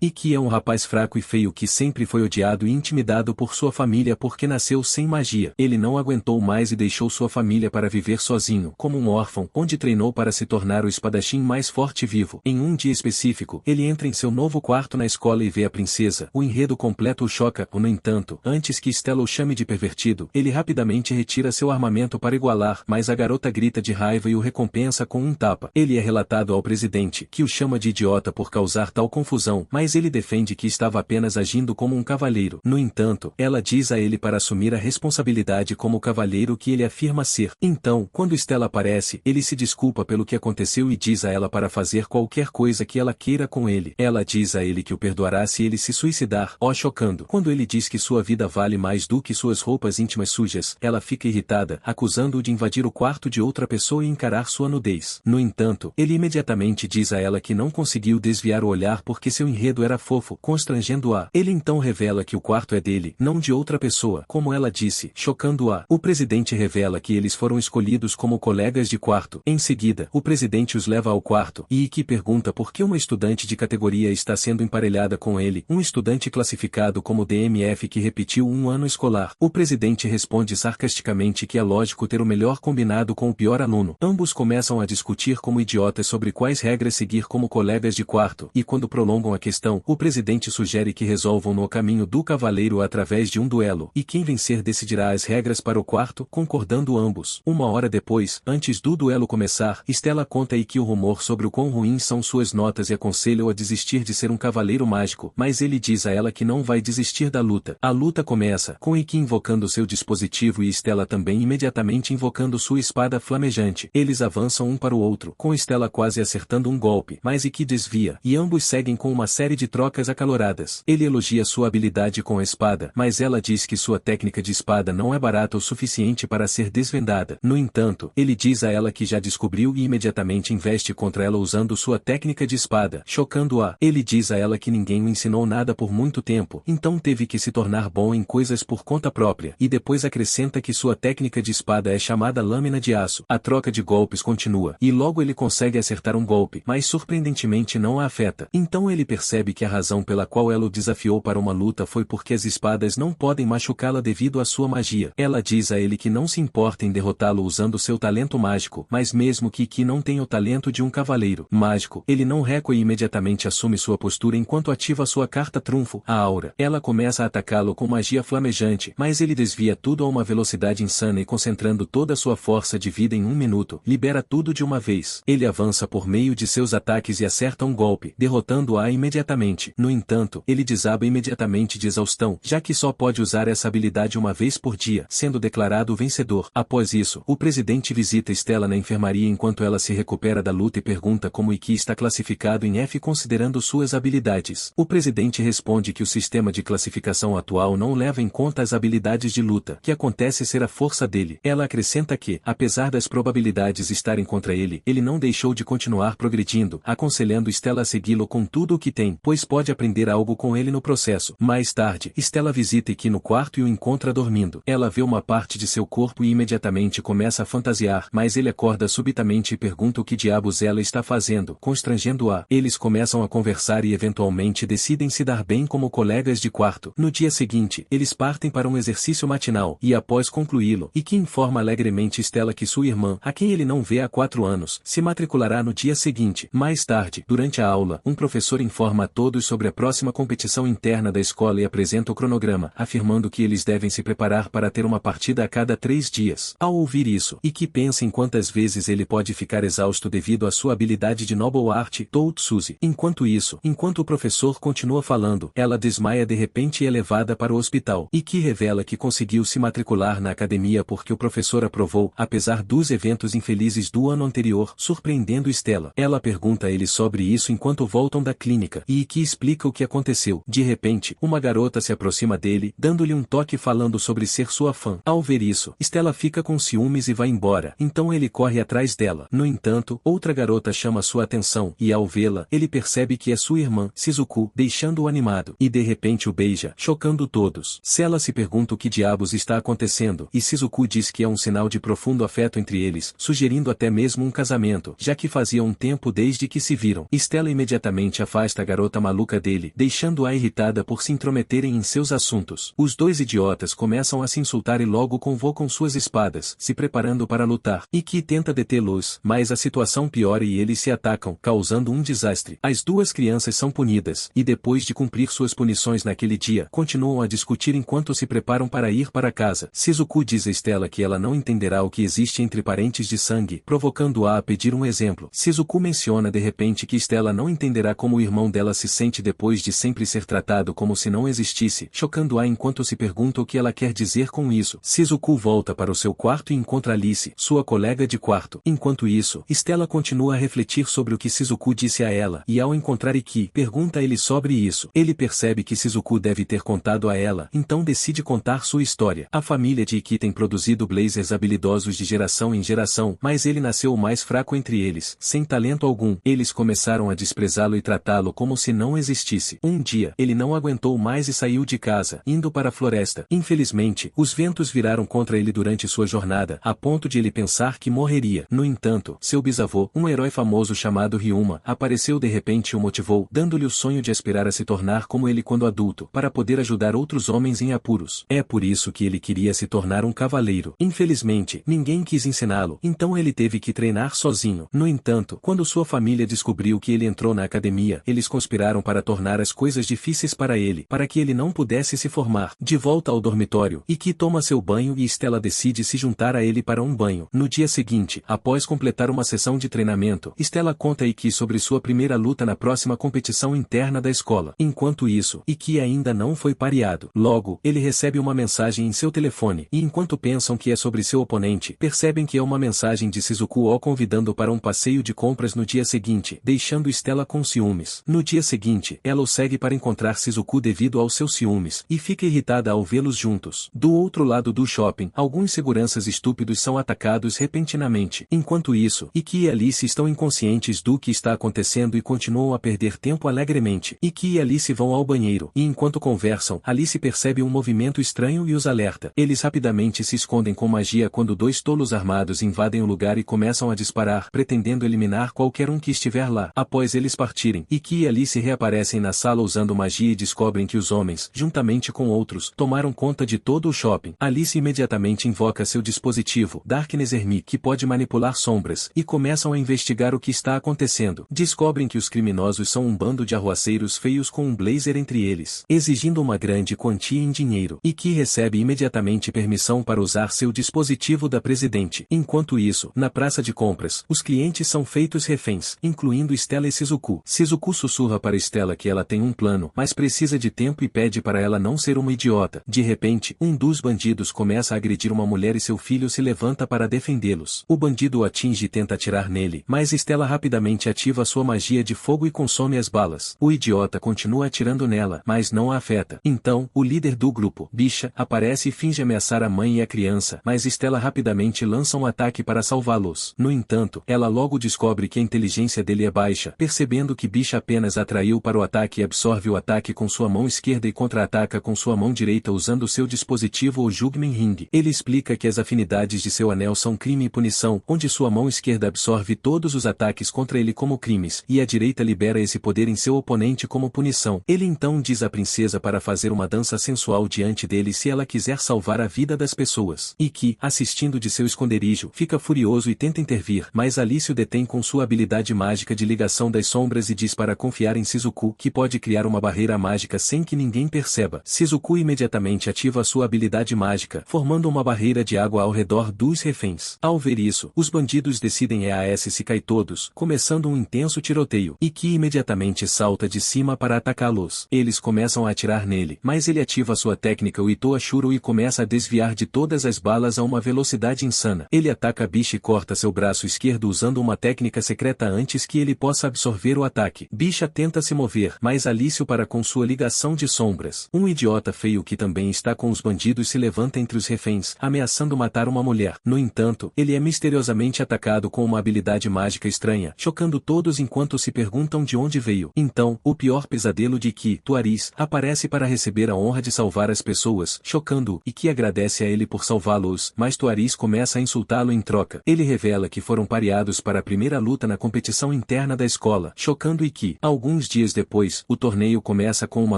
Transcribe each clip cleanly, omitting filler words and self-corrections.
Iki é um rapaz fraco e feio que sempre foi odiado e intimidado por sua família porque nasceu sem magia. Ele não aguentou mais e deixou sua família para viver sozinho, como um órfão, onde treinou para se tornar o espadachim mais forte vivo. Em um dia específico, ele entra em seu novo quarto na escola e vê a princesa. O enredo completo o choca. No entanto, antes que Stella o chame de pervertido, ele rapidamente retira seu armamento para igualar, mas a garota grita de raiva e o recompensa com um tapa. Ele é relatado ao presidente, que o chama de idiota por causar tal confusão, mas ele defende que estava apenas agindo como um cavalheiro. No entanto, ela diz a ele para assumir a responsabilidade como o cavalheiro que ele afirma ser. Então, quando Stella aparece, ele se desculpa pelo que aconteceu e diz a ela para fazer qualquer coisa que ela queira com ele. Ela diz a ele que o perdoará se ele se suicidar, chocando. Quando ele diz que sua vida vale mais do que suas roupas íntimas sujas, ela fica irritada, acusando-o de invadir o quarto de outra pessoa e encarar sua nudez. No entanto, ele imediatamente diz a ela que não conseguiu desviar o olhar porque seu enredo era fofo, constrangendo-a. Ele então revela que o quarto é dele, não de outra pessoa, como ela disse, chocando-a. O presidente revela que eles foram escolhidos como colegas de quarto. Em seguida, o presidente os leva ao quarto, e Iki pergunta por que uma estudante de categoria está sendo emparelhada com ele, um estudante classificado como DMF que repetiu um ano escolar. O presidente responde sarcasticamente que é lógico ter o melhor combinado com o pior aluno. Ambos começam a discutir como idiotas sobre quais regras seguir como colegas de quarto, e quando prolongam a questão, o presidente sugere que resolvam no caminho do cavaleiro através de um duelo, e quem vencer decidirá as regras para o quarto, concordando ambos. Uma hora depois, antes do duelo começar, Stella conta a Iki o rumor sobre o quão ruins são suas notas e aconselha-o a desistir de ser um cavaleiro mágico, mas ele diz a ela que não vai desistir da luta. A luta começa, com Iki invocando seu dispositivo e Stella também imediatamente invocando sua espada flamejante. Eles avançam um para o outro, com Stella quase acertando um golpe, mas Iki desvia, e ambos seguem com uma série de trocas acaloradas. Ele elogia sua habilidade com a espada, mas ela diz que sua técnica de espada não é barata o suficiente para ser desvendada. No entanto, ele diz a ela que já descobriu e imediatamente investe contra ela usando sua técnica de espada, chocando-a. Ele diz a ela que ninguém o ensinou nada por muito tempo, então teve que se tornar bom em coisas por conta própria, e depois acrescenta que sua técnica de espada é chamada lâmina de aço. A troca de golpes continua, e logo ele consegue acertar um golpe, mas surpreendentemente não a afeta. Então ele percebe que a razão pela qual ela o desafiou para uma luta foi porque as espadas não podem machucá-la devido à sua magia. Ela diz a ele que não se importa em derrotá-lo usando seu talento mágico, mas mesmo que Iki não tenha o talento de um cavaleiro mágico, ele não recua e imediatamente assume sua postura enquanto ativa sua carta trunfo, a aura. Ela começa a atacá-lo com magia flamejante, mas ele desvia tudo a uma velocidade insana e concentrando toda sua força de vida em um minuto, libera tudo de uma vez. Ele avança por meio de seus ataques e acerta um golpe, derrotando-a imediatamente. No entanto, ele desaba imediatamente de exaustão, já que só pode usar essa habilidade uma vez por dia, sendo declarado vencedor. Após isso, o presidente visita Stella na enfermaria enquanto ela se recupera da luta e pergunta como Iki está classificado em F considerando suas habilidades. O presidente responde que o sistema de classificação atual não leva em conta as habilidades de luta, que acontece ser a força dele. Ela acrescenta que, apesar das probabilidades estarem contra ele, ele não deixou de continuar progredindo, aconselhando Stella a segui-lo com tudo o que tem, pois pode aprender algo com ele no processo. Mais tarde, Stella visita Iki no quarto e o encontra dormindo. Ela vê uma parte de seu corpo e imediatamente começa a fantasiar, mas ele acorda subitamente e pergunta o que diabos ela está fazendo, constrangendo-a. Eles começam a conversar e eventualmente decidem se dar bem como colegas de quarto. No dia seguinte, eles partem para um exercício matinal, e após concluí-lo, Iki informa alegremente Stella que sua irmã, a quem ele não vê há 4 anos, se matriculará no dia seguinte. Mais tarde, durante a aula, um professor informa a todos sobre a próxima competição interna da escola e apresenta o cronograma, afirmando que eles devem se preparar para ter uma partida a cada 3 dias. Ao ouvir isso, Iki pensa em quantas vezes ele pode ficar exausto devido à sua habilidade de Noble Art, Toutsuzi. Enquanto isso, enquanto o professor continua falando, ela desmaia de repente e é levada para o hospital. Iki revela que conseguiu se matricular na academia porque o professor aprovou, apesar dos eventos infelizes do ano anterior, surpreendendo Stella. Ela pergunta a ele sobre isso enquanto voltam da clínica, e Iki explica o que aconteceu. De repente, uma garota se aproxima dele, dando-lhe um toque falando sobre ser sua fã. Ao ver isso, Stella fica com ciúmes e vai embora, então ele corre atrás dela. No entanto, outra garota chama sua atenção, e ao vê-la, ele percebe que é sua irmã, Shizuku, deixando-o animado, e de repente o beija, chocando todos. Stella se pergunta o que diabos está acontecendo, e Shizuku diz que é um sinal de profundo afeto entre eles, sugerindo até mesmo um casamento, já que fazia um tempo desde que se viram. Stella imediatamente afasta a garota idiota maluca dele, deixando-a irritada por se intrometerem em seus assuntos. Os dois idiotas começam a se insultar e logo convocam suas espadas, se preparando para lutar. Ikki tenta detê-los, mas a situação piora e eles se atacam, causando um desastre. As duas crianças são punidas, e depois de cumprir suas punições naquele dia, continuam a discutir enquanto se preparam para ir para casa. Shizuku diz a Stella que ela não entenderá o que existe entre parentes de sangue, provocando-a a pedir um exemplo. Shizuku menciona de repente que Stella não entenderá como o irmão dela se sente depois de sempre ser tratado como se não existisse, chocando-a enquanto se pergunta o que ela quer dizer com isso. Shizuku volta para o seu quarto e encontra Alice, sua colega de quarto. Enquanto isso, Stella continua a refletir sobre o que Shizuku disse a ela, e ao encontrar Ikki, pergunta a ele sobre isso. Ele percebe que Shizuku deve ter contado a ela, então decide contar sua história. A família de Ikki tem produzido blazers habilidosos de geração em geração, mas ele nasceu o mais fraco entre eles, sem talento algum. Eles começaram a desprezá-lo e tratá-lo como se não existisse. Um dia, ele não aguentou mais e saiu de casa, indo para a floresta. Infelizmente, os ventos viraram contra ele durante sua jornada, a ponto de ele pensar que morreria. No entanto, seu bisavô, um herói famoso chamado Ryuma, apareceu de repente e o motivou, dando-lhe o sonho de aspirar a se tornar como ele quando adulto, para poder ajudar outros homens em apuros. É por isso que ele queria se tornar um cavaleiro. Infelizmente, ninguém quis ensiná-lo, então ele teve que treinar sozinho. No entanto, quando sua família descobriu que ele entrou na academia, eles conspiraram para tornar as coisas difíceis para ele, para que ele não pudesse se formar. De volta ao dormitório, Ikki toma seu banho e Stella decide se juntar a ele para um banho. No dia seguinte, após completar uma sessão de treinamento, Stella conta a Ikki sobre sua primeira luta na próxima competição interna da escola. Enquanto isso, Ikki ainda não foi pareado. Logo, ele recebe uma mensagem em seu telefone, e enquanto pensam que é sobre seu oponente, percebem que é uma mensagem de Shizuku o convidando para um passeio de compras no dia seguinte, deixando Stella com ciúmes. No dia seguinte, ela o segue para encontrar Shizuku devido aos seus ciúmes, e fica irritada ao vê-los juntos. Do outro lado do shopping, alguns seguranças estúpidos são atacados repentinamente. Enquanto isso, Ikki e Alice estão inconscientes do que está acontecendo e continuam a perder tempo alegremente. Ikki e Alice vão ao banheiro, e enquanto conversam, Alice percebe um movimento estranho e os alerta. Eles rapidamente se escondem com magia quando dois tolos armados invadem o lugar e começam a disparar, pretendendo eliminar qualquer um que estiver lá. Após eles partirem, Ikki e Alice reaparecem na sala usando magia e descobrem que os homens, juntamente com outros, tomaram conta de todo o shopping. Alice imediatamente invoca seu dispositivo, Darkness Hermit, que pode manipular sombras, e começam a investigar o que está acontecendo. Descobrem que os criminosos são um bando de arruaceiros feios com um blazer entre eles, exigindo uma grande quantia em dinheiro. Ikki recebe imediatamente permissão para usar seu dispositivo da presidente. Enquanto isso, na praça de compras, os clientes são feitos reféns, incluindo Stella e Shizuku. Shizuku sussurra para Stella que ela tem um plano, mas precisa de tempo e pede para ela não ser uma idiota. De repente, um dos bandidos começa a agredir uma mulher e seu filho se levanta para defendê-los. O bandido o atinge e tenta atirar nele, mas Stella rapidamente ativa sua magia de fogo e consome as balas. O idiota continua atirando nela, mas não a afeta. Então, o líder do grupo, Bicha, aparece e finge ameaçar a mãe e a criança, mas Stella rapidamente lança um ataque para salvá-los. No entanto, ela logo descobre que a inteligência dele é baixa, percebendo que Bicha apenas atraiu para o ataque e absorve o ataque com sua mão esquerda e contra-ataca com sua mão direita usando seu dispositivo ou Jugman Ring. Ele explica que as afinidades de seu anel são crime e punição, onde sua mão esquerda absorve todos os ataques contra ele como crimes, e a direita libera esse poder em seu oponente como punição. Ele então diz à princesa para fazer uma dança sensual diante dele se ela quiser salvar a vida das pessoas. Ikki, assistindo de seu esconderijo, fica furioso e tenta intervir, mas Alice o detém com sua habilidade mágica de ligação das sombras e diz para confiar em Shizuku, que pode criar uma barreira mágica sem que ninguém perceba. Shizuku imediatamente ativa sua habilidade mágica, formando uma barreira de água ao redor dos reféns. Ao ver isso, os bandidos decidem se cair todos, começando um intenso tiroteio. Ikki imediatamente salta de cima para atacá-los. Eles começam a atirar nele, mas ele ativa sua técnica o Itoa Shuro e começa a desviar de todas as balas a uma velocidade insana. Ele ataca Bicha e corta seu braço esquerdo usando uma técnica secreta antes que ele possa absorver o ataque. Bicha tenta se mover, mas Alice o para com sua ligação de sombras. Um idiota feio que também está com os bandidos se levanta entre os reféns, ameaçando matar uma mulher. No entanto, ele é misteriosamente atacado com uma habilidade mágica estranha, chocando todos enquanto se perguntam de onde veio. Então, o pior pesadelo de Ikki, Tuaris, aparece para receber a honra de salvar as pessoas, chocando-o, e que agradece a ele por salvá-los, mas Tuaris começa a insultá-lo em troca. Ele revela que foram pareados para a primeira luta na competição interna da escola, chocando Ikki. Alguns Alguns dias depois, o torneio começa com uma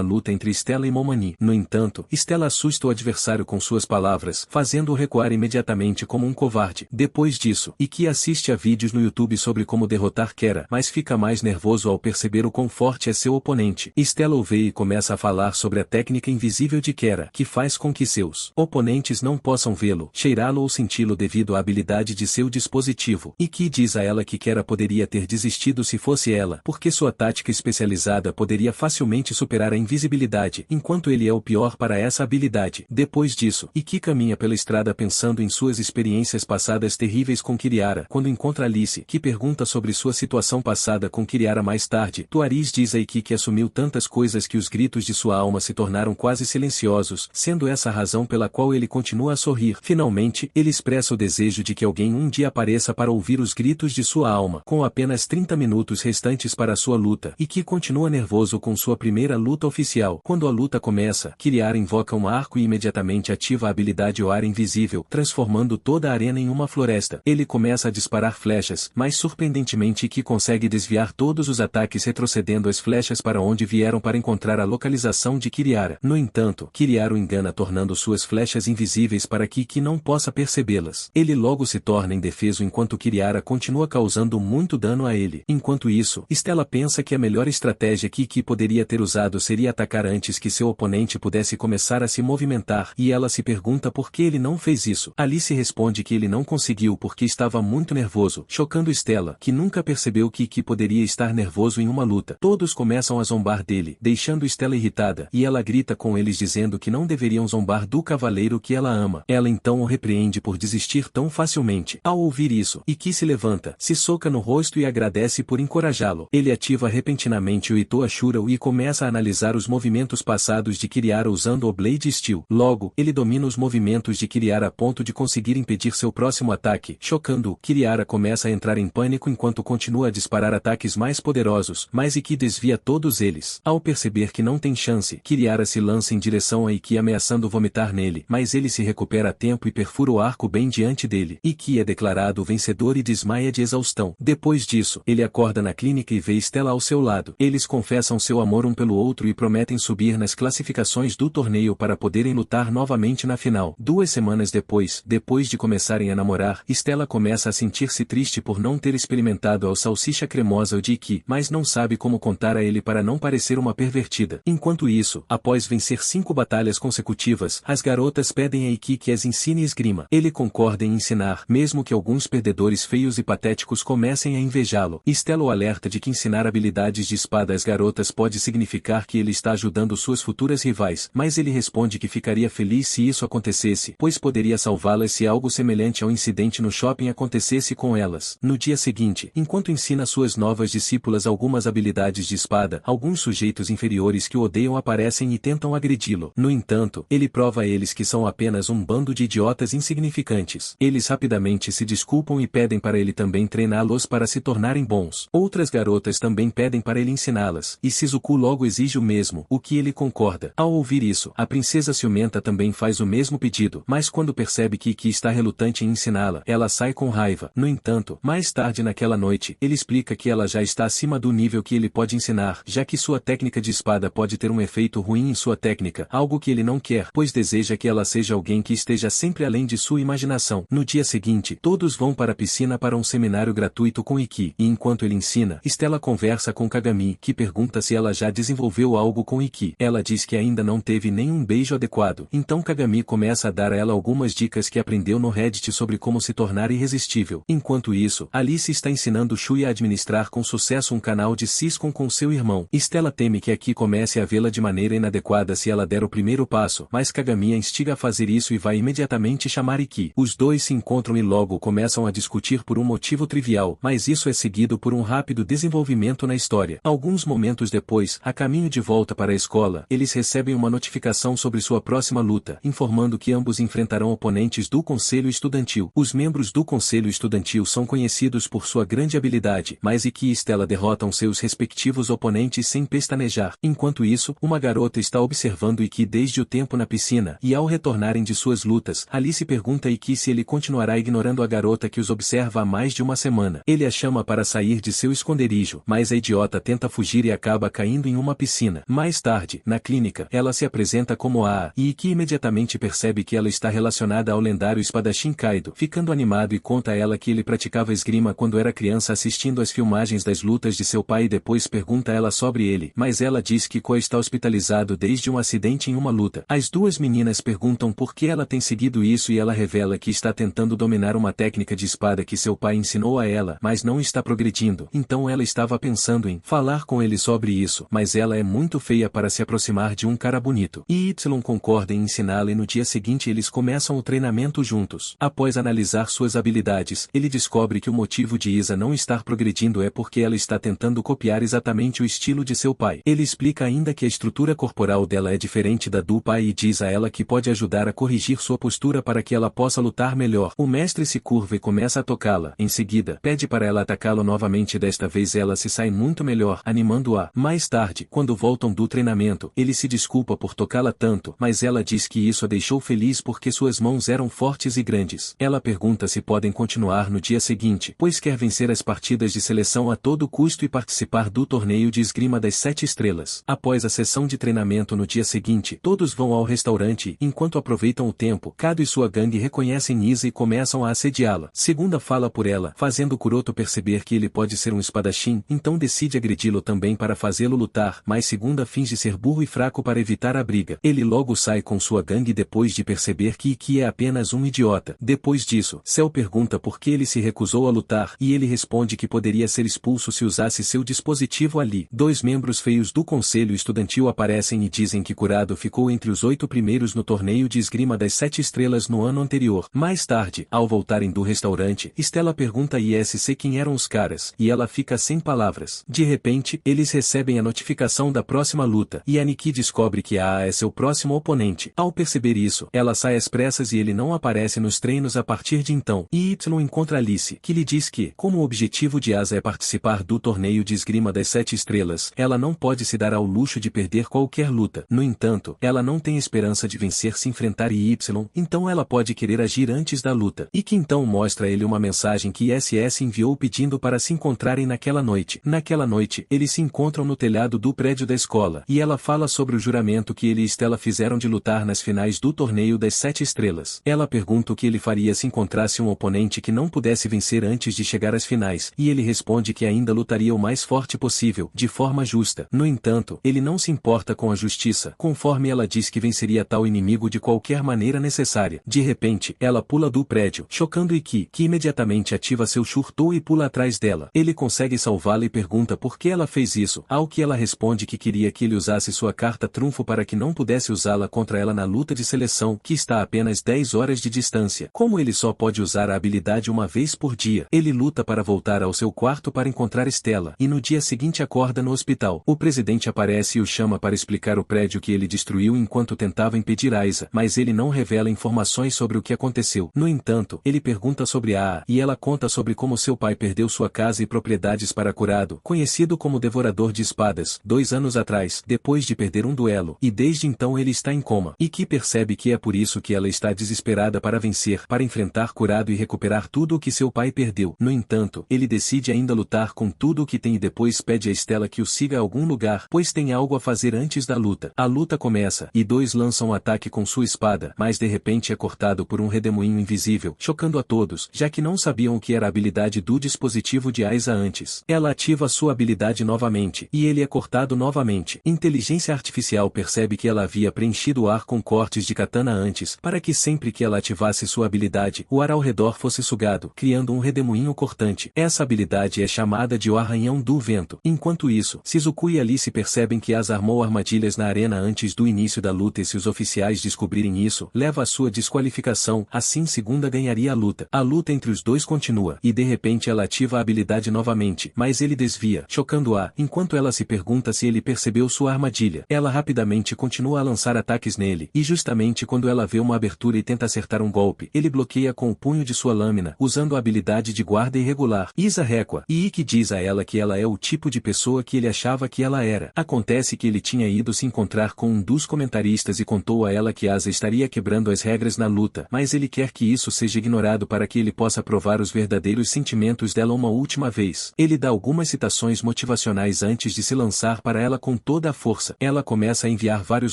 luta entre Stella e Momani. No entanto, Stella assusta o adversário com suas palavras, fazendo-o recuar imediatamente como um covarde. Depois disso, Ikki assiste a vídeos no YouTube sobre como derrotar Kera, mas fica mais nervoso ao perceber o quão forte é seu oponente. Stella o vê e começa a falar sobre a técnica invisível de Kera, que faz com que seus oponentes não possam vê-lo, cheirá-lo ou senti-lo devido à habilidade de seu dispositivo. Ikki diz a ela que Kera poderia ter desistido se fosse ela, porque sua tática especializada poderia facilmente superar a invisibilidade, enquanto ele é o pior para essa habilidade. Depois disso, Ikki caminha pela estrada pensando em suas experiências passadas terríveis com Kiriara, quando encontra Alice, que pergunta sobre sua situação passada com Kiriara mais tarde. Tuaris diz a Ikki que assumiu tantas coisas que os gritos de sua alma se tornaram quase silenciosos, sendo essa a razão pela qual ele continua a sorrir. Finalmente, ele expressa o desejo de que alguém um dia apareça para ouvir os gritos de sua alma. Com apenas 30 minutos restantes para sua luta, Ikki continua nervoso com sua primeira luta oficial. Quando a luta começa, Kiriara invoca um arco e imediatamente ativa a habilidade O Ar Invisível, transformando toda a arena em uma floresta. Ele começa a disparar flechas, mas surpreendentemente Ikki consegue desviar todos os ataques retrocedendo as flechas para onde vieram para encontrar a localização de Kiriara. No entanto, Kiriara o engana tornando suas flechas invisíveis para que Ikki não possa percebê-las. Ele logo se torna indefeso enquanto Kiriara continua causando muito dano a ele. Enquanto isso, Stella pensa que a melhor estratégia que Ikki poderia ter usado seria atacar antes que seu oponente pudesse começar a se movimentar, e ela se pergunta por que ele não fez isso. Alice responde que ele não conseguiu porque estava muito nervoso, chocando Stella, que nunca percebeu que Ikki poderia estar nervoso em uma luta. Todos começam a zombar dele, deixando Stella irritada, e ela grita com eles dizendo que não deveriam zombar do cavaleiro que ela ama. Ela então o repreende por desistir tão facilmente. Ao ouvir isso, Ikki se levanta, se soca no rosto e agradece por encorajá-lo. Ele ativa repentinamente o Ito Ashura e começa a analisar os movimentos passados de Kiriara usando o Blade Steel. Logo, ele domina os movimentos de Kiriara a ponto de conseguir impedir seu próximo ataque, chocando-o. Kiriara começa a entrar em pânico enquanto continua a disparar ataques mais poderosos, mas Ikki desvia todos eles. Ao perceber que não tem chance, Kiriara se lança em direção a Ikki ameaçando vomitar nele, mas ele se recupera a tempo e perfura o arco bem diante dele. Ikki é declarado o vencedor e desmaia de exaustão. Depois disso, ele acorda na clínica e vê Stella ao seu lado. Eles confessam seu amor um pelo outro e prometem subir nas classificações do torneio para poderem lutar novamente na final. 2 semanas depois de começarem a namorar, Stella começa a sentir-se triste por não ter experimentado a salsicha cremosa de Ikki, mas não sabe como contar a ele para não parecer uma pervertida. Enquanto isso, após vencer 5 batalhas consecutivas, as garotas pedem a Ikki que as ensine esgrima. Ele concorda em ensinar, mesmo que alguns perdedores feios e patéticos comecem a invejá-lo. Stella o alerta de que ensinar habilidades de espada às garotas pode significar que ele está ajudando suas futuras rivais, mas ele responde que ficaria feliz se isso acontecesse, pois poderia salvá-las se algo semelhante ao incidente no shopping acontecesse com elas. No dia seguinte, enquanto ensina suas novas discípulas algumas habilidades de espada, alguns sujeitos inferiores que o odeiam aparecem e tentam agredi-lo. No entanto, ele prova a eles que são apenas um bando de idiotas insignificantes. Eles rapidamente se desculpam e pedem para ele também treiná-los para se tornarem bons. Outras garotas também pedem para ele ensiná-las, e Shizuku logo exige o mesmo, o que ele concorda. Ao ouvir isso, a princesa ciumenta também faz o mesmo pedido, mas quando percebe que Ikki está relutante em ensiná-la, ela sai com raiva. No entanto, mais tarde naquela noite, ele explica que ela já está acima do nível que ele pode ensinar, já que sua técnica de espada pode ter um efeito ruim em sua técnica, algo que ele não quer, pois deseja que ela seja alguém que esteja sempre além de sua imaginação. No dia seguinte, todos vão para a piscina para um seminário gratuito com Ikki, e enquanto ele ensina, Stella conversa com Kagami, que pergunta se ela já desenvolveu algo com Ikki. Ela diz que ainda não teve nenhum beijo adequado, então Kagami começa a dar a ela algumas dicas que aprendeu no Reddit sobre como se tornar irresistível. Enquanto isso, Alice está ensinando Shui a administrar com sucesso um canal de Siscon com seu irmão. Stella teme que Ikki comece a vê-la de maneira inadequada se ela der o primeiro passo, mas Kagami a instiga a fazer isso e vai imediatamente chamar Ikki. Os dois se encontram e logo começam a discutir por um motivo trivial, mas isso é seguido por um rápido desenvolvimento na história. Alguns momentos depois, a caminho de volta para a escola, eles recebem uma notificação sobre sua próxima luta, informando que ambos enfrentarão oponentes do Conselho Estudantil. Os membros do Conselho Estudantil são conhecidos por sua grande habilidade, mas Ikki e Stella derrotam seus respectivos oponentes sem pestanejar. Enquanto isso, uma garota está observando Ikki desde o tempo na piscina, e ao retornarem de suas lutas, Alice pergunta a Ikki se ele continuará ignorando a garota que os observa há mais de uma semana. Ele a chama para sair de seu esconderijo, mas a idiota tenta fugir e acaba caindo em uma piscina. Mais tarde, na clínica, ela se apresenta como a e que imediatamente percebe que ela está relacionada ao lendário espadachim Kaido, ficando animado e conta a ela que ele praticava esgrima quando era criança assistindo às filmagens das lutas de seu pai e depois pergunta a ela sobre ele, mas ela diz que Ko está hospitalizado desde um acidente em uma luta. As duas meninas perguntam por que ela tem seguido isso e ela revela que está tentando dominar uma técnica de espada que seu pai ensinou a ela, mas não está progredindo. Então ela estava pensando em falar com ele sobre isso, mas ela é muito feia para se aproximar de um cara bonito. E Y concorda em ensiná-la e no dia seguinte eles começam o treinamento juntos. Após analisar suas habilidades, ele descobre que o motivo de Isa não estar progredindo é porque ela está tentando copiar exatamente o estilo de seu pai. Ele explica ainda que a estrutura corporal dela é diferente da do pai e diz a ela que pode ajudar a corrigir sua postura para que ela possa lutar melhor. O mestre se curva e começa a tocá-la. Em seguida, pede para ela atacá-lo novamente e desta vez ela se sai muito melhor, animando-a. Mais tarde, quando voltam do treinamento, ele se desculpa por tocá-la tanto, mas ela diz que isso a deixou feliz porque suas mãos eram fortes e grandes. Ela pergunta se podem continuar no dia seguinte, pois quer vencer as partidas de seleção a todo custo e participar do torneio de esgrima das 7 estrelas. Após a sessão de treinamento no dia seguinte, todos vão ao restaurante, enquanto aproveitam o tempo, Kado e sua gangue reconhecem Isa e começam a assediá-la. Segunda fala por ela, fazendo Kuroto perceber que ele pode ser um espadachim, então decide agredi-lo também para fazê-lo lutar, mas Segunda finge ser burro e fraco para evitar a briga. Ele logo sai com sua gangue depois de perceber que Ikki é apenas um idiota. Depois disso, Cell pergunta por que ele se recusou a lutar, e ele responde que poderia ser expulso se usasse seu dispositivo ali. Dois membros feios do conselho estudantil aparecem e dizem que Kurado ficou entre os 8 primeiros no torneio de esgrima das 7 estrelas no ano anterior. Mais tarde, ao voltarem do restaurante, Stella pergunta a ISC quem eram os caras, e ela fica sem palavras. De repente, eles recebem a notificação da próxima luta, e a Nikki descobre que a é seu próximo oponente. Ao perceber isso, ela sai às pressas e ele não aparece nos treinos a partir de então. E Y encontra Alice, que lhe diz que, como o objetivo de Asa é participar do torneio de esgrima das 7 estrelas, ela não pode se dar ao luxo de perder qualquer luta. No entanto, ela não tem esperança de vencer se enfrentar Y, então ela pode querer agir antes da luta. E que então mostra a ele uma mensagem que SS enviou pedindo para se encontrarem naquela noite. Naquela noite, eles se encontram no telhado do prédio da escola, e ela fala sobre o juramento que ele e Stella fizeram de lutar nas finais do torneio das 7 estrelas. Ela pergunta o que ele faria se encontrasse um oponente que não pudesse vencer antes de chegar às finais, e ele responde que ainda lutaria o mais forte possível, de forma justa. No entanto, ele não se importa com a justiça, conforme ela diz que venceria tal inimigo de qualquer maneira necessária. De repente, ela pula do prédio, chocando Ikki, que imediatamente ativa seu Shurtou e pula atrás dela. Ele consegue salvá-la e pergunta por que ela fez isso, ao que ela responde que queria que ele usasse sua carta trunfo para que não pudesse usá-la contra ela na luta de seleção, que está a apenas 10 horas de distância. Como ele só pode usar a habilidade uma vez por dia, ele luta para voltar ao seu quarto para encontrar Stella, e no dia seguinte acorda no hospital. O presidente aparece e o chama para explicar o prédio que ele destruiu enquanto tentava impedir Aiza, mas ele não revela informações sobre o que aconteceu. No entanto, ele pergunta sobre a e ela conta sobre como seu pai perdeu sua casa e propriedades para Kurado, conhecido como Devorador de Espadas, 2 anos atrás, depois de perder um duelo, e desde então ele está em coma. E que percebe que é por isso que ela está desesperada para vencer, para enfrentar Kurado e recuperar tudo o que seu pai perdeu. No entanto, ele decide ainda lutar com tudo o que tem e depois pede a Stella que o siga a algum lugar, pois tem algo a fazer antes da luta. A luta começa, e dois lançam um ataque com sua espada, mas de repente é cortado por um redemoinho invisível, chocando a todos, já que não sabiam o que era a habilidade do dispositivo de Aiza antes. Ela ativa sua habilidade novamente, e ele é cortado novamente. Inteligência artificial percebe que ela havia preenchido o ar com cortes de katana antes, para que sempre que ela ativasse sua habilidade, o ar ao redor fosse sugado, criando um redemoinho cortante. Essa habilidade é chamada de o arranhão do vento. Enquanto isso, Shizuku e Alice percebem que Asa armou armadilhas na arena antes do início da luta e se os oficiais descobrirem isso, leva a sua desqualificação, assim Segunda ganharia a luta. A luta entre os dois continua, e de repente ela ativa a habilidade novamente, mas ele desvia, chocando-a, enquanto ela se pergunta se ele percebeu sua armadilha. Ela rapidamente continua a lançar ataques nele, e justamente quando ela vê uma abertura e tenta acertar um golpe, ele bloqueia com o punho de sua lâmina, usando a habilidade de guarda irregular. Isa recua, e Ikki diz a ela que ela é o tipo de pessoa que ele achava que ela era. Acontece que ele tinha ido se encontrar com um dos comentaristas e contou a ela que Asa estaria quebrando as regras na luta, mas ele quer que isso seja ignorado para que ele possa provar os verdadeiros sentimentos dela uma última vez. Ele dá algumas citações motivacionais motivacionais antes de se lançar para ela com toda a força. Ela começa a enviar vários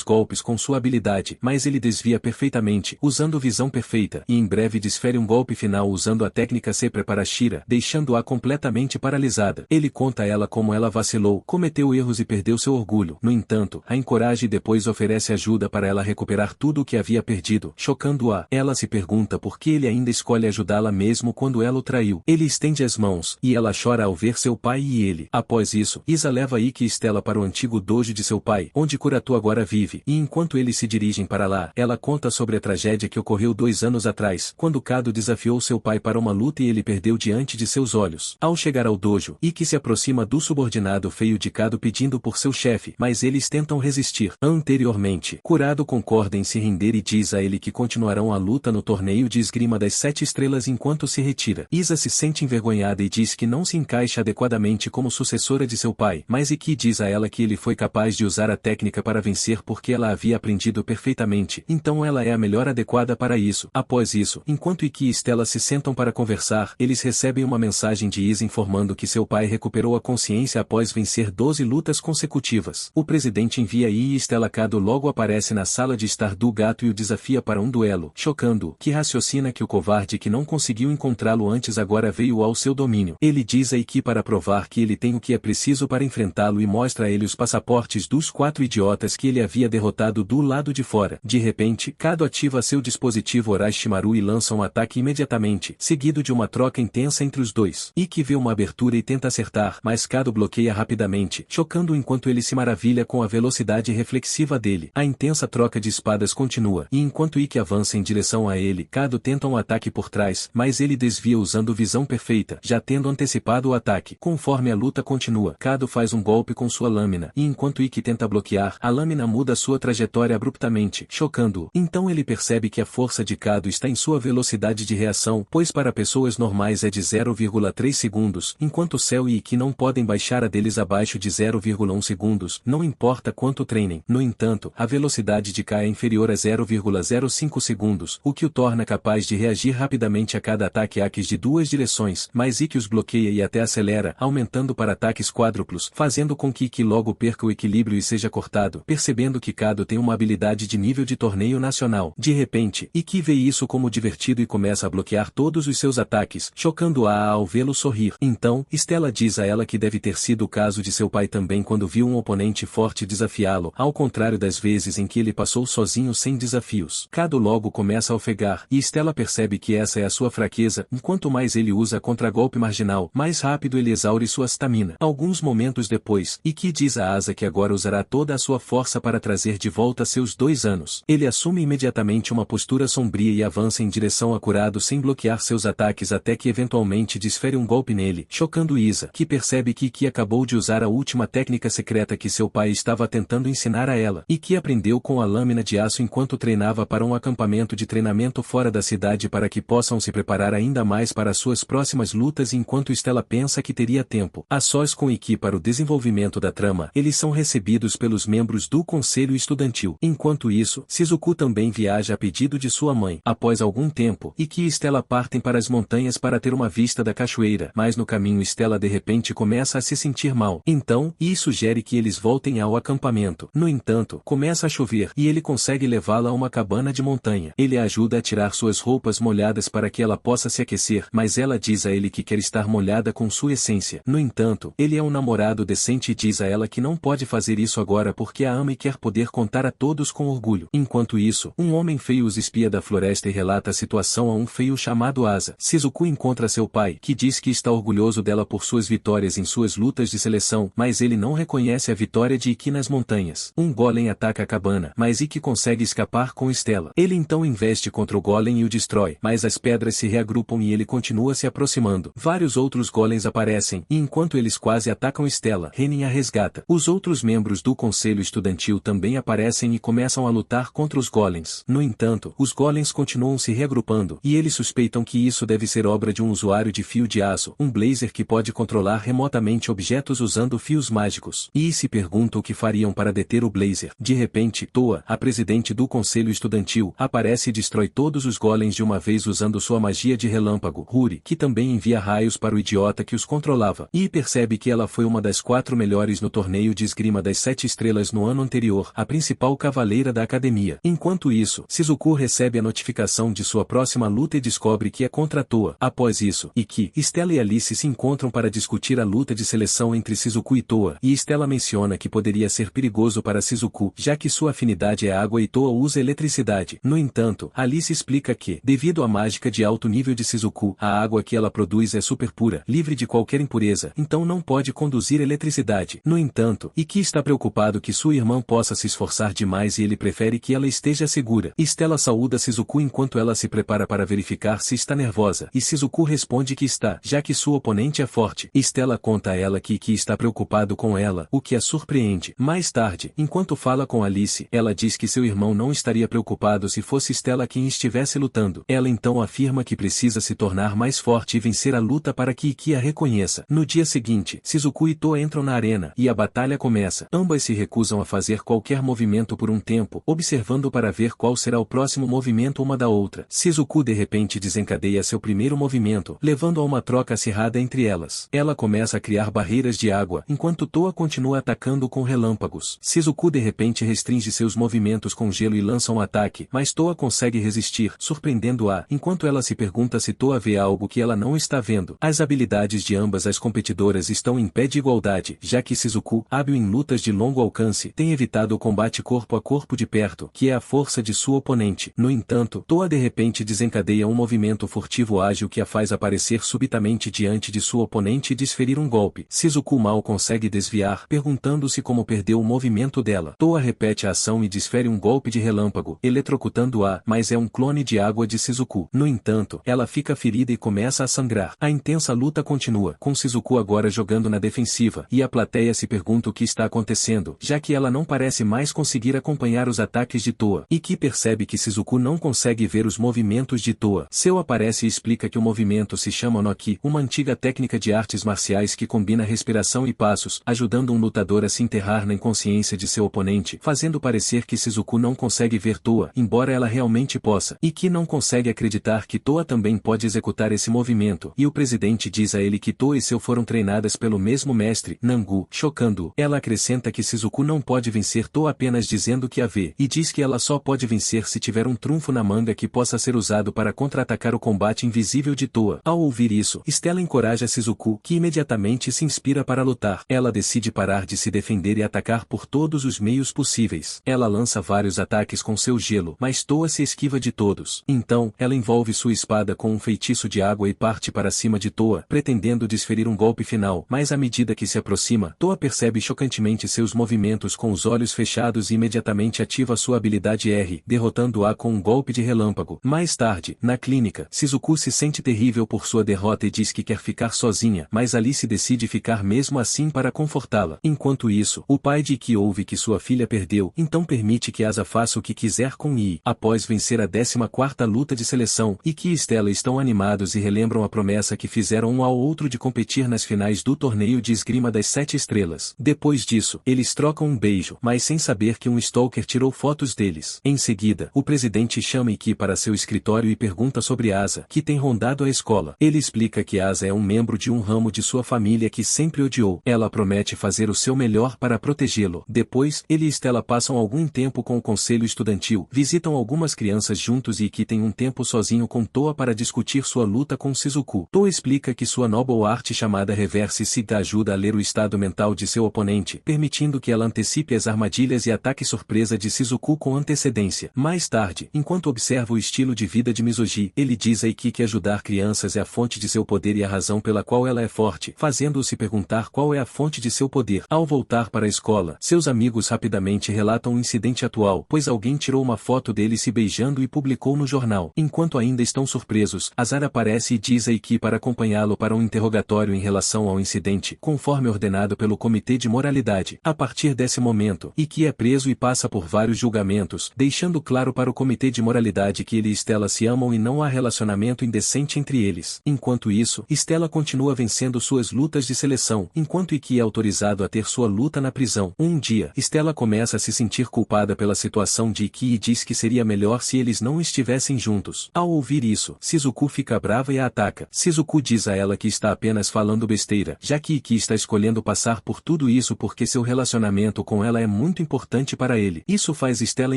golpes com sua habilidade, mas ele desvia perfeitamente, usando visão perfeita, e em breve desfere um golpe final usando a técnica Sepra para Shira, deixando-a completamente paralisada. Ele conta a ela como ela vacilou, cometeu erros e perdeu seu orgulho. No entanto, a encoraja e depois oferece ajuda para ela recuperar tudo o que havia perdido, chocando-a. Ela se pergunta por que ele ainda escolhe ajudá-la mesmo quando ela o traiu. Ele estende as mãos, e ela chora ao ver seu pai e ele. Após isso, Isa leva Ikki e Stella para o antigo dojo de seu pai, onde Kuratu agora vive, e enquanto eles se dirigem para lá, ela conta sobre a tragédia que ocorreu 2 anos atrás, quando Kado desafiou seu pai para uma luta e ele perdeu diante de seus olhos. Ao chegar ao dojo, Ikki se aproxima do subordinado feio de Kado pedindo por seu chefe, mas eles tentam resistir. Anteriormente, Kurado concorda em se render e diz a ele que continuarão a luta no torneio de esgrima das 7 estrelas enquanto se retira. Isa se sente envergonhada e diz que não se encaixa adequadamente como sucessora de seu pai, mas Ikki diz a ela que ele foi capaz de usar a técnica para vencer porque ela havia aprendido perfeitamente, então ela é a melhor adequada para isso. Após isso, enquanto Ikki e Stella se sentam para conversar, eles recebem uma mensagem de Isa informando que seu pai recuperou a consciência após vencer 12 lutas consecutivas. O presidente envia Yi e Stella. Kado logo aparece na sala de estar do gato e o desafia para um duelo, chocando-o, que raciocina que o covarde que não conseguiu encontrá-lo antes agora veio ao seu domínio. Ele diz a Ikki para provar que ele tem o que é preciso para enfrentá-lo e mostra a ele os passaportes dos 4 idiotas que ele havia derrotado do lado de fora. De repente, Kado ativa seu dispositivo Orochimaru e lança um ataque imediatamente, seguido de uma troca intensa entre os dois. Ikki vê uma abertura e tenta acertar, mas Kado bloqueia rapidamente, chocando-o enquanto ele se maravilha com a velocidade reflexiva dele. A intensa troca de espadas continua, e enquanto Ikki avança em direção a ele, Kado tenta um ataque por trás, mas ele desvia usando visão perfeita, já tendo antecipado o ataque. Conforme a luta continua, Kado faz um golpe com sua lâmina, e enquanto Ikki tenta bloquear, a lâmina muda sua trajetória abruptamente, chocando-o. Então ele percebe que a força de Kado está em sua velocidade de reação, pois para pessoas normais é de 0,3 segundos, enquanto Cell e Ikki não podem baixar a deles abaixo de 0,1 segundos, não importa quanto treinem. No entanto, a velocidade de K é inferior a 0,05 segundos, o que o torna capaz de reagir rapidamente a cada ataque Akis de 2 direções, mas Ikki os bloqueia e até acelera, aumentando para ataques quádruplos, fazendo com que Ikki logo perca o equilíbrio e seja cortado, percebendo que Kado tem uma habilidade de nível de torneio nacional. De repente, Ikki vê isso como divertido e começa a bloquear todos os seus ataques, chocando-a ao vê-lo sorrir. Então, Stella diz a ela que deve ter sido o caso de seu pai também quando viu um oponente forte desafiá-lo, ao contrário das vezes em que ele passou sozinho sem desafios. Kado logo começa a ofegar, e Stella percebe que essa é a sua fraqueza, enquanto mais ele usa contra-golpe marginal, mais rápido ele exaure sua stamina. Alguns momentos depois, Ikki diz a Asa que agora usará toda a sua força para trazer de volta seus 2 anos. Ele assume imediatamente uma postura sombria e avança em direção a Kurado sem bloquear seus ataques até que eventualmente desfere um golpe nele, chocando Isa, que percebe que Ikki acabou de usar a última técnica secreta que seu pai estava tentando ensinar a ela, e que aprendeu com a lâmina de aço enquanto treinava para um acampamento de treinamento fora da cidade para que possam se preparar ainda mais para suas próximas lutas. Enquanto Stella pensa que teria tempo a sós com Ikki para o desenvolvimento da trama, eles são recebidos pelos membros do conselho estudantil. Enquanto isso, Shizuku também viaja a pedido de sua mãe. Após algum tempo, Ikki e Stella partem para as montanhas para ter uma vista da cachoeira, mas no caminho Stella de repente começa a se sentir mal. Então, Yi sugere que eles voltem ao acampamento. No entanto, começa a chover, e ele consegue levá-la a uma cabana de montanha. Ele a ajuda a tirar suas roupas molhadas para que ela possa se aquecer, mas ela diz a ele que quer estar molhada com sua essência. No entanto, ele é um namorado decente e diz a ela que não pode fazer isso agora porque a ama e quer poder contar a todos com orgulho. Enquanto isso, um homem feio os espia da floresta e relata a situação a um feio chamado Asa. Shizuku encontra seu pai, que diz que está orgulhoso dela por suas vitórias em suas lutas de seleção, mas ele não reconhece a vitória de Ikki nas montanhas. Um golem ataca a cabana, mas Ikki consegue escapar com Stella. Ele então investe contra o golem e o destrói, mas as pedras se reagrupam e ele continua se aproximando. Vários outros golems aparecem, e enquanto eles quase atacam Stella, Renin a resgata. Os outros membros do conselho estudantil também aparecem e começam a lutar contra os golems. No entanto, os golems continuam se reagrupando, e eles suspeitam que isso deve ser obra de um usuário de fio de aço, um blazer que pode controlar remotamente objetos usando fios mágicos. E se pergunta o que fariam para deter o blazer. De repente, Toa, a presidente do conselho estudantil, aparece e destrói todos os golems de uma vez usando sua magia de relâmpago. Huri, que também envia raios para o idiota que os controlava. E percebe percebe que ela foi uma das 4 melhores no torneio de esgrima das 7 estrelas no ano anterior, a principal cavaleira da academia. Enquanto isso, Shizuku recebe a notificação de sua próxima luta e descobre que é contra Toa. Após isso, Ikki, Stella e Alice se encontram para discutir a luta de seleção entre Shizuku e Toa, e Stella menciona que poderia ser perigoso para Shizuku, já que sua afinidade é água e Toa usa eletricidade. No entanto, Alice explica que, devido à mágica de alto nível de Shizuku, a água que ela produz é super pura, livre de qualquer impureza, então não pode conduzir eletricidade. No entanto, Ikki está preocupado que sua irmã possa se esforçar demais e ele prefere que ela esteja segura. Stella saúda Shizuku enquanto ela se prepara para verificar se está nervosa, e Shizuku responde que está, já que sua oponente é forte. Stella conta a ela que Ikki está preocupado com ela, o que a surpreende. Mais tarde, enquanto fala com Alice, ela diz que seu irmão não estaria preocupado se fosse Stella quem estivesse lutando. Ela então afirma que precisa se tornar mais forte e vencer a luta para que Ikki a reconheça. No dia seguinte, Shizuku e Toa entram na arena, e a batalha começa. Ambas se recusam a fazer qualquer movimento por um tempo, observando para ver qual será o próximo movimento uma da outra. Shizuku de repente desencadeia seu primeiro movimento, levando a uma troca acirrada entre elas. Ela começa a criar barreiras de água, enquanto Toa continua atacando com relâmpagos. Shizuku de repente restringe seus movimentos com gelo e lança um ataque, mas Toa consegue resistir, surpreendendo-a, enquanto ela se pergunta se Toa vê algo que ela não está vendo. As habilidades de ambas as competidoras estão em pé de igualdade, já que Shizuku, hábil em lutas de longo alcance, tem evitado o combate corpo a corpo de perto, que é a força de sua oponente. No entanto, Toa de repente desencadeia um movimento furtivo ágil que a faz aparecer subitamente diante de sua oponente e desferir um golpe. Shizuku mal consegue desviar, perguntando-se como perdeu o movimento dela. Toa repete a ação e desfere um golpe de relâmpago, eletrocutando-a, mas é um clone de água de Shizuku. No entanto, ela fica ferida e começa a sangrar. A intensa luta continua, com Shizuku agora jogando na defensiva, e a plateia se pergunta o que está acontecendo, já que ela não parece mais conseguir acompanhar os ataques de Toa. Ikki percebe que Shizuku não consegue ver os movimentos de Toa. Seu aparece e explica que o movimento se chama no-ki, uma antiga técnica de artes marciais que combina respiração e passos, ajudando um lutador a se enterrar na inconsciência de seu oponente, fazendo parecer que Shizuku não consegue ver Toa, embora ela realmente possa. Ikki não consegue acreditar que Toa também pode executar esse movimento, e o presidente diz a ele que Toa e seu foram treinadas pelo mesmo mestre, Nangu, chocando-o. Ela acrescenta que Shizuku não pode vencer Toa apenas dizendo que a vê, e diz que ela só pode vencer se tiver um trunfo na manga que possa ser usado para contra-atacar o combate invisível de Toa. Ao ouvir isso, Stella encoraja Shizuku, que imediatamente se inspira para lutar. Ela decide parar de se defender e atacar por todos os meios possíveis. Ela lança vários ataques com seu gelo, mas Toa se esquiva de todos. Então, ela envolve sua espada com um feitiço de água e parte para cima de Toa, pretendendo desferir um golpe final, mas à medida que se aproxima, Toa percebe chocantemente seus movimentos com os olhos fechados e imediatamente ativa sua habilidade R, derrotando-a com um golpe de relâmpago. Mais tarde, na clínica, Shizuku se sente terrível por sua derrota e diz que quer ficar sozinha, mas Alice decide ficar mesmo assim para confortá-la. Enquanto isso, o pai de Ikki ouve que sua filha perdeu, então permite que Asa faça o que quiser com Ikki. Após vencer a 14ª luta de seleção, Ikki e Stella estão animados e relembram a promessa que fizeram um ao outro de competir nas finais do torneio de esgrima das 7 estrelas. Depois disso, eles trocam um beijo, mas sem saber que um stalker tirou fotos deles. Em seguida, o presidente chama Ikki para seu escritório e pergunta sobre Asa, que tem rondado a escola. Ele explica que Asa é um membro de um ramo de sua família que sempre odiou. Ela promete fazer o seu melhor para protegê-lo. Depois, ele e Stella passam algum tempo com o conselho estudantil, visitam algumas crianças juntos e Ikki tem um tempo sozinho com Toa para discutir sua luta com Shizuku. Toa explica que sua noble arte chamada Reverse Siga ajuda a ler o estado mental de seu oponente, permitindo que ela antecipe as armadilhas e ataque surpresa de Shizuku com antecedência. Mais tarde, enquanto observa o estilo de vida de Mizoji, ele diz a Ikki que ajudar crianças é a fonte de seu poder e a razão pela qual ela é forte, fazendo-o se perguntar qual é a fonte de seu poder. Ao voltar para a escola, seus amigos rapidamente relatam o incidente atual, pois alguém tirou uma foto deles se beijando e publicou no jornal. Enquanto ainda estão surpresos, Azar aparece e diz a Ikki para acompanhá-lo para um interrogatório em relação ao incidente, conforme ordenado pelo Comitê de Moralidade. A partir desse momento, Ikki é preso e passa por vários julgamentos, deixando claro para o Comitê de Moralidade que ele e Stella se amam e não há relacionamento indecente entre eles. Enquanto isso, Stella continua vencendo suas lutas de seleção, enquanto Ikki é autorizado a ter sua luta na prisão. Um dia, Stella começa a se sentir culpada pela situação de Ikki e diz que seria melhor se eles não estivessem juntos. Ao ouvir isso, Shizuku fica brava e a ataca. Shizuku diz a ela que está apenas falando besteira, já que Ikki está escolhendo passar por tudo isso porque seu relacionamento com ela é muito importante para ele. Isso faz Stella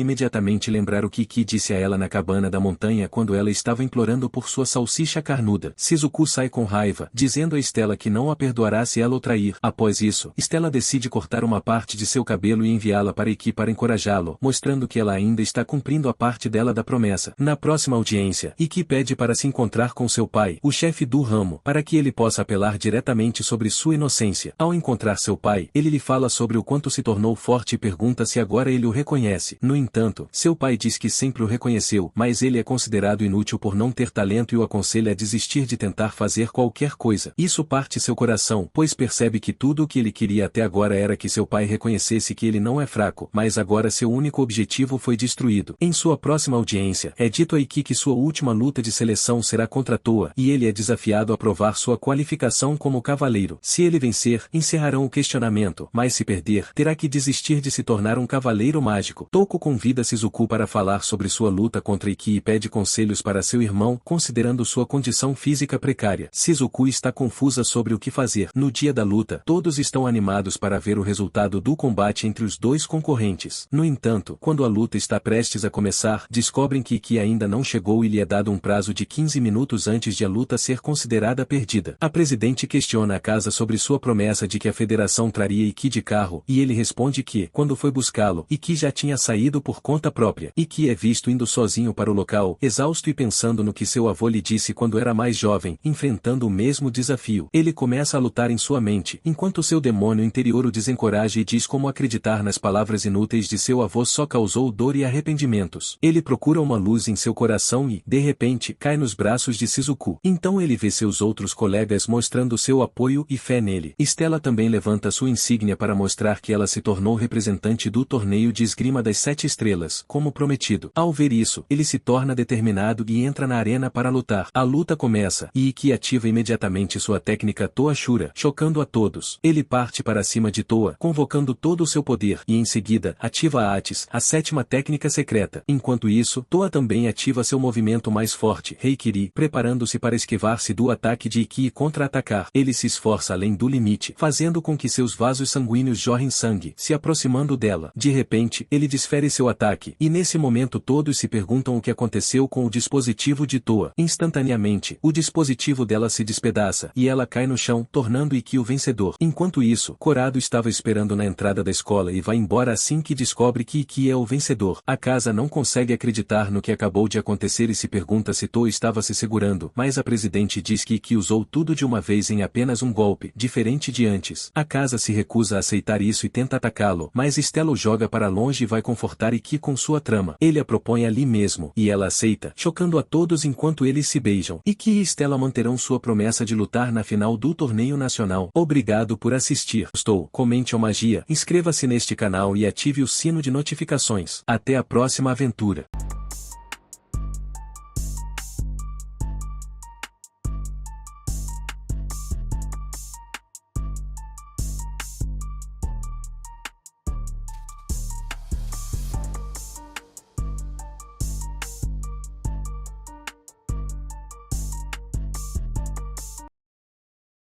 imediatamente lembrar o que Ikki disse a ela na cabana da montanha quando ela estava implorando por sua salsicha carnuda. Shizuku sai com raiva, dizendo a Stella que não a perdoará se ela o trair. Após isso, Stella decide cortar uma parte de seu cabelo e enviá-la para Ikki para encorajá-lo, mostrando que ela ainda está cumprindo a parte dela da promessa. Na próxima audiência, Ikki pede para se encontrar com seu pai, o chefe do ramo, para que ele possa apelar diretamente sobre sua inocência. Ao encontrar seu pai, ele lhe fala sobre o quanto se tornou forte e pergunta se agora ele o reconhece. No entanto, seu pai diz que sempre o reconheceu, mas ele é considerado inútil por não ter talento e o aconselha a desistir de tentar fazer qualquer coisa. Isso parte seu coração, pois percebe que tudo o que ele queria até agora era que seu pai reconhecesse que ele não é fraco, mas agora seu único objetivo foi destruído. Em sua próxima audiência, é dito a Ikki que sua última luta de seleção será contra Toa, e ele é desafiado a provar sua qualificação como cavaleiro. Se ele vencer, encerrarão o questionamento, mas se perder, terá que desistir de se tornar um cavaleiro mágico. Toku convida Shizuku para falar sobre sua luta contra Ikki e pede conselhos para seu irmão, considerando sua condição física precária. Shizuku está confusa sobre o que fazer. No dia da luta, todos estão animados para ver o resultado do combate entre os dois concorrentes. No entanto, quando a luta está prestes a começar, descobrem que Ikki ainda não chegou e lhe é dado um prazo de 15 minutos antes de a luta ser considerada perdida. A presidente questiona a casa sobre sua promessa de que a federação traria Ikki de carro, e ele responde que, quando foi buscá-lo, Ikki já tinha saído por conta própria. Ikki é visto indo sozinho para o local, exausto e pensando no que seu avô lhe disse quando era mais jovem, enfrentando o mesmo desafio. Ele começa a lutar em sua mente, enquanto seu demônio interior o desencoraja e diz como acreditar nas palavras inúteis de seu avô só causou dor e arrependimentos. Ele procura uma luz em seu coração e, de repente, cai nos braços de Shizuku. Então ele vê seus outros colegas mostrando seu apoio e fé nele. Stella também levanta sua insígnia para mostrar que ela se tornou representante do torneio de esgrima das 7 estrelas, como prometido. Ao ver isso, ele se torna determinado e entra na arena para lutar. A luta começa, e Ikki ativa imediatamente sua técnica Toa Shura, chocando a todos. Ele parte para cima de Toa, convocando todo o seu poder, e em seguida, ativa a Atis, a 7ª técnica secreta. Enquanto isso, Toa também ativa seu movimento mais forte, Reikiri, preparando-se para esquivar-se do ataque de Ikki e contra-atacar. Ele se esforça além do limite, fazendo com que seus vasos sanguíneos jorrem sangue, se aproximando dela. De repente, ele desfere seu ataque, e nesse momento todos se perguntam o que aconteceu com o dispositivo de Toa. Instantaneamente, o dispositivo dela se despedaça, e ela cai no chão, tornando Ikki o vencedor. Enquanto isso, Corado estava esperando na entrada da escola e vai embora assim que descobre que Ikki é o vencedor. A casa não consegue acreditar no que acabou de acontecer e se pergunta se Toa estava se segurando, mas a presidente diz que Ikki usou tudo de uma vez em apenas um golpe, diferente de antes. A casa se recusa a aceitar isso e tenta atacá-lo, mas Stella o joga para longe e vai confortar Ikki com sua trama. Ele a propõe ali mesmo, e ela aceita, chocando a todos enquanto eles se beijam. Ikki e Stella manterão sua promessa de lutar na final do torneio nacional. Obrigado por assistir. Gostou? Comente ou magia, inscreva-se neste canal e ative o sino de notificações. Até a próxima aventura.